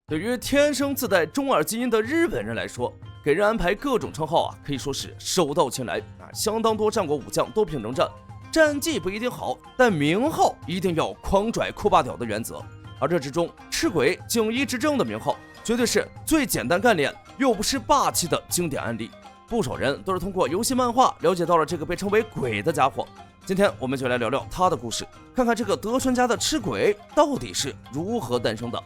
对于天生自带中二基因的日本人来说，给人安排各种称号可以说是手到擒来相当多战国武将都凭征战，战绩不一定好，但名号一定要狂拽酷霸屌的原则。而这之中，赤鬼景一执政的名号绝对是最简单干练又不失霸气的经典案例。不少人都是通过游戏漫画了解到了这个被称为鬼的家伙。今天我们就来聊聊他的故事，看看这个德川家的赤鬼到底是如何诞生的。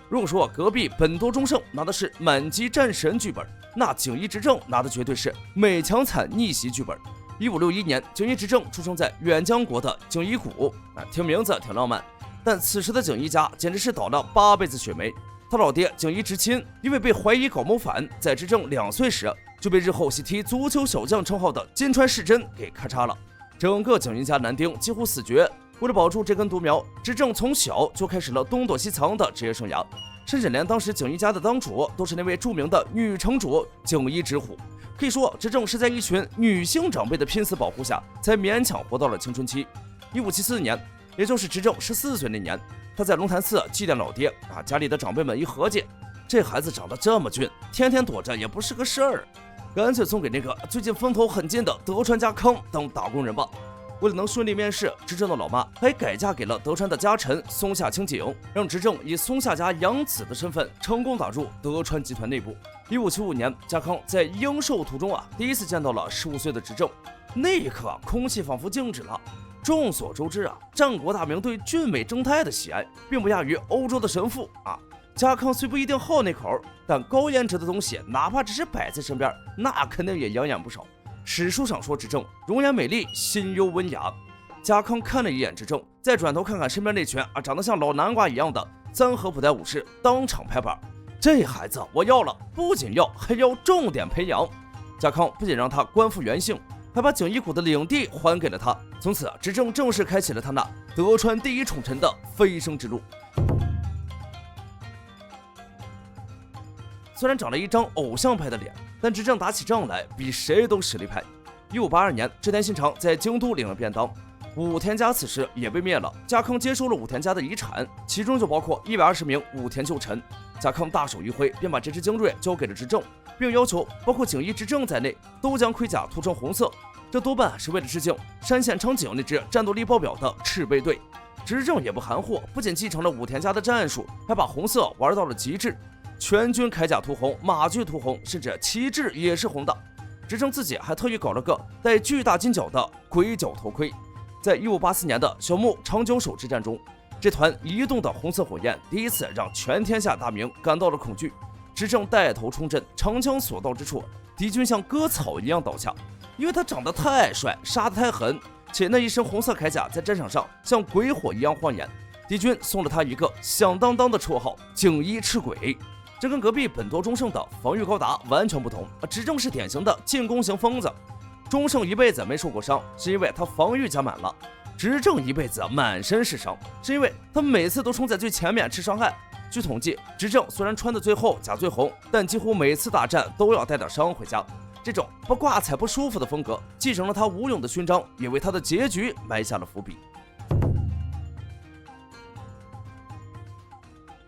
如果说隔壁本多忠胜拿的是满级战神剧本，那景一执政拿的绝对是美强惨逆袭剧本。1561年，景一执政出生在远江国的景一谷，听名字挺浪漫，但此时的景一家简直是倒了8辈子血霉。他老爹景一直亲因为被怀疑搞谋反，在执政2岁时就被日后喜提足球小将称号的金川世真给咔嚓了，整个景一家男丁几乎死绝。为了保住这根独苗，执政从小就开始了东躲西藏的职业生涯，甚至连当时景一家的当主都是那位著名的女城主景一直虎。可以说，执政是在一群女性长辈的拼死保护下，才勉强活到了青春期。1574年，也就是执政14岁那年，他在龙潭寺祭奠老爹家里的长辈们一合计，这孩子长得这么俊，天天躲着也不是个事儿，干脆送给那个最近风头很劲的德川家康当打工人吧。为了能顺利面试，执政的老妈还改嫁给了德川的家臣松下清景，让执政以松下家养子的身份成功打入德川集团内部。1575年，家康在鹰寿途中第一次见到了15岁的执政，那一刻空气仿佛静止了。众所周知战国大名对俊美正太的喜爱并不亚于欧洲的神父家康虽不一定好那口，但高颜值的东西哪怕只是摆在身边，那肯定也养眼不少。史书上说执政容颜美丽，心幽温雅。家康看了一眼执政，再转头看看身边那群长得像老南瓜一样的三河普代武士，当场拍板，这孩子我要了，不仅要，还要重点培养。家康不仅让他官复原姓，还把景一谷的领地还给了他。从此执政正式开启了他那德川第一宠臣的飞升之路。虽然长了一张偶像派的脸，但执政打起仗来比谁都实力派。1582年，织田信长在京都领了便当，武田家此时也被灭了。家康接收了武田家的遗产，其中就包括120名武田旧臣。家康大手一挥，便把这支精锐交给了执政，并要求包括景一执政在内都将盔甲涂成红色，这多半是为了致敬山县昌景那支战斗力爆表的赤背队。执政也不含糊，不仅继承了武田家的战术，还把红色玩到了极致。全军铠甲涂红，马具涂红，甚至旗帜也是红的。执政自己还特意搞了个带巨大金角的鬼角头盔。在1584年的小牧长久手之战中，这团移动的红色火焰第一次让全天下大名感到了恐惧。执政带头冲阵，长枪所到之处，敌军像割草一样倒下，因为他长得太帅，杀得太狠，且那一身红色铠甲在战场上像鬼火一样晃眼。敌军送了他一个响当当的绰号景一赤鬼。这跟隔壁本多忠胜的防御高达完全不同，执政是典型的进攻型疯子。忠胜一辈子没受过伤，是因为他防御加满了；执政一辈子满身是伤，是因为他每次都冲在最前面吃伤害。据统计，执政虽然穿的最厚，甲最红，但几乎每次大战都要带点伤回家。这种不挂彩不舒服的风格，继承了他武勇的勋章，也为他的结局埋下了伏笔。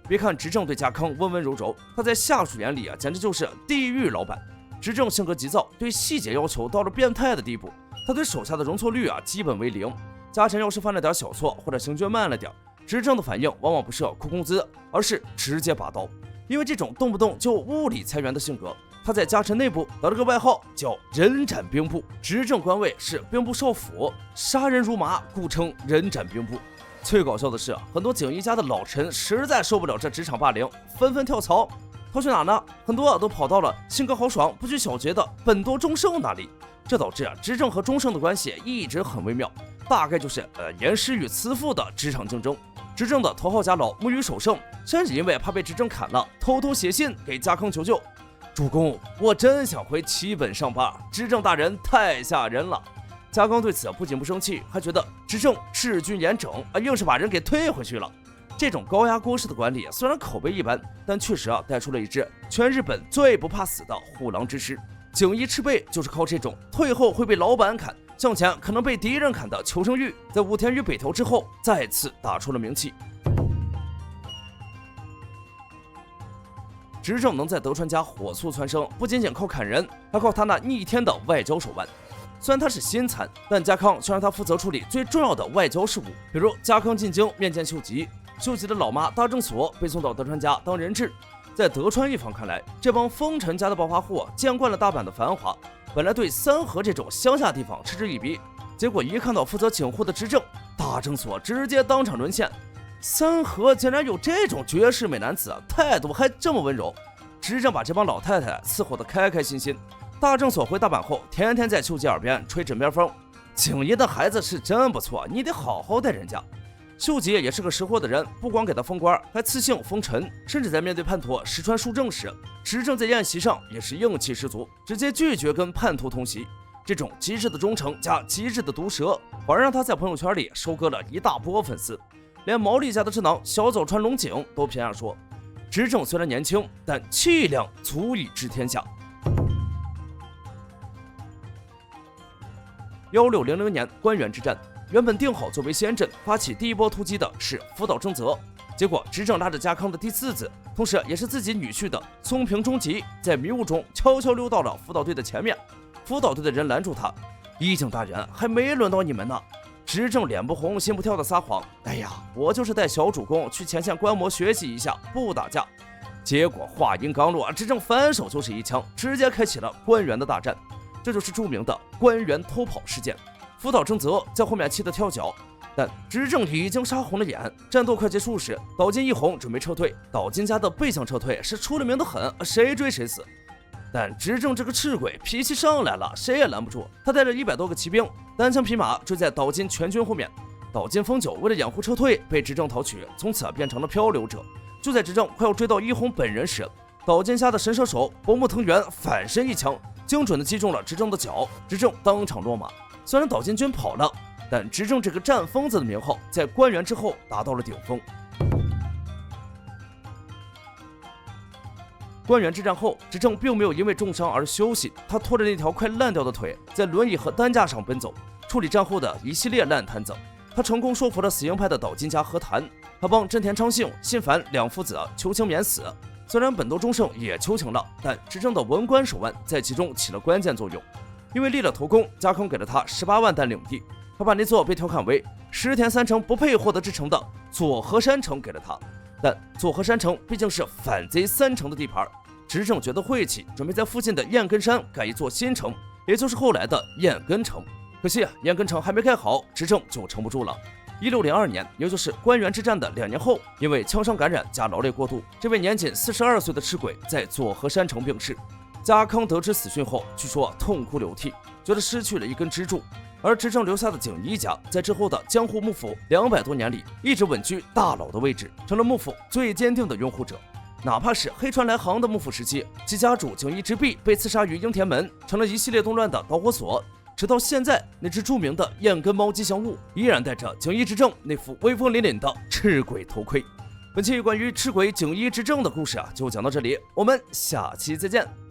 别看执政对家康温温柔柔，他在下属眼里简直就是地狱老板。执政性格急躁，对细节要求到了变态的地步，他对手下的容错率基本为0。家臣要是犯了点小错，或者行军慢了点，执政的反应往往不是扣工资，而是直接拔刀。因为这种动不动就物理裁员的性格，他在家臣内部得了个外号叫人斩兵部。执政官位是兵部少府，杀人如麻，故称人斩兵部。最搞笑的是，很多景一家的老臣实在受不了这职场霸凌，纷纷跳槽。逃去哪呢？很多都跑到了性格豪爽、不拘小节的本多忠胜那里。这导致执政和忠胜的关系一直很微妙，大概就是严师与慈父的职场竞争。执政的头号家老木鱼守胜，甚至因为怕被执政砍了，偷偷写信给家康求救：主公，我真想回齐本上班，执政大人太吓人了。家康对此不仅不生气，还觉得执政治军严整硬是把人给推回去了。这种高压锅式的管理虽然口碑一般，但确实带出了一支全日本最不怕死的虎狼之师。景一赤背就是靠这种退后会被老板砍，向前可能被敌人砍的求生欲，在武田与北条之后再次打出了名气。执政能在德川家火速蹿升，不仅仅靠砍人，还靠他那逆天的外交手腕。虽然他是新参，但家康却让他负责处理最重要的外交事务，比如家康进京面见秀吉，秀吉的老妈大正所被送到德川家当人质。在德川一方看来，这帮丰臣家的暴发户见惯了大阪的繁华，本来对三河这种乡下地方嗤之以鼻，结果一看到负责警护的执政，大正所直接当场沦陷。三河竟然有这种绝世美男子，态度还这么温柔，执政把这帮老太太伺候得开开心心。大正所回大阪后，天天在秀吉耳边吹枕边风，景一的孩子是真不错，你得好好待人家。秀吉也是个识货的人，不光给他封官，还赐姓封臣，甚至在面对叛徒石川书政时，执政在宴席上也是硬气十足，直接拒绝跟叛徒同席。这种极致的忠诚加极致的毒舌，反而让他在朋友圈里收割了一大波粉丝，连毛利家的智囊小早川龙井都评价说，执政虽然年轻，但气量足以治天下。1600年关原之战，原本定好作为先阵发起第一波突击的是福岛正则，结果执政拉着家康的第四子，同时也是自己女婿的松平忠吉，在迷雾中悄悄溜到了福岛队的前面。福岛队的人拦住他，一井大人，还没轮到你们呢。执政脸不红心不跳的撒谎，哎呀，我就是带小主公去前线观摩学习一下，不打架。结果话音刚落，执政反手就是一枪，直接开启了关原的大战。这就是著名的关原偷跑事件。福岛正则在后面气得跳脚，但执政已经杀红了眼。战斗快结束时，岛津义弘准备撤退，岛津家的背向撤退是出了名的狠，谁追谁死。但执政这个赤鬼脾气上来了，谁也拦不住。他带着100多个骑兵，单枪匹马追在岛津全军后面。岛津丰久为了掩护撤退，被执政讨取，从此变成了漂流者。就在执政快要追到义弘本人时，岛津家的神射手薄木藤原反身一枪，精准地击中了执政的脚，执政当场落马。虽然岛津军跑了，但执政这个战疯子的名号在关原之后达到了顶峰。关原之战后，执政并没有因为重伤而休息，他拖着那条快烂掉的腿，在轮椅和担架上奔走，处理战后的一系列烂摊子。他成功说服了死硬派的岛津家和谈，他帮真田昌幸、信繁两父子求情免死。虽然本多忠胜也求情了，但执政的文官手腕在其中起了关键作用。因为立了头功，家康给了他18万担领地，他把那座被调侃为石田三成不配获得之城的佐和山城给了他。但佐和山城毕竟是反贼三城的地盘，执政觉得晦气，准备在附近的燕根山盖一座新城，也就是后来的燕根城。可惜燕根城还没盖好，执政就撑不住了。1602年，也就是关原之战的2年后，因为枪伤感染加劳累过度，这位年仅42岁的赤鬼在佐和山城病逝。家康得知死讯后，据说痛哭流涕，觉得失去了一根支柱。而执政留下的景一家，在之后的江户幕府200多年里，一直稳居大佬的位置，成了幕府最坚定的拥护者。哪怕是黑船来航的幕府时期，其家主景一之弼被刺杀于应天门，成了一系列动乱的导火索。直到现在，那只著名的燕根猫吉祥物依然戴着景一执政那副威风凛凛的赤鬼头盔。本期关于赤鬼景一执政的故事就讲到这里，我们下期再见。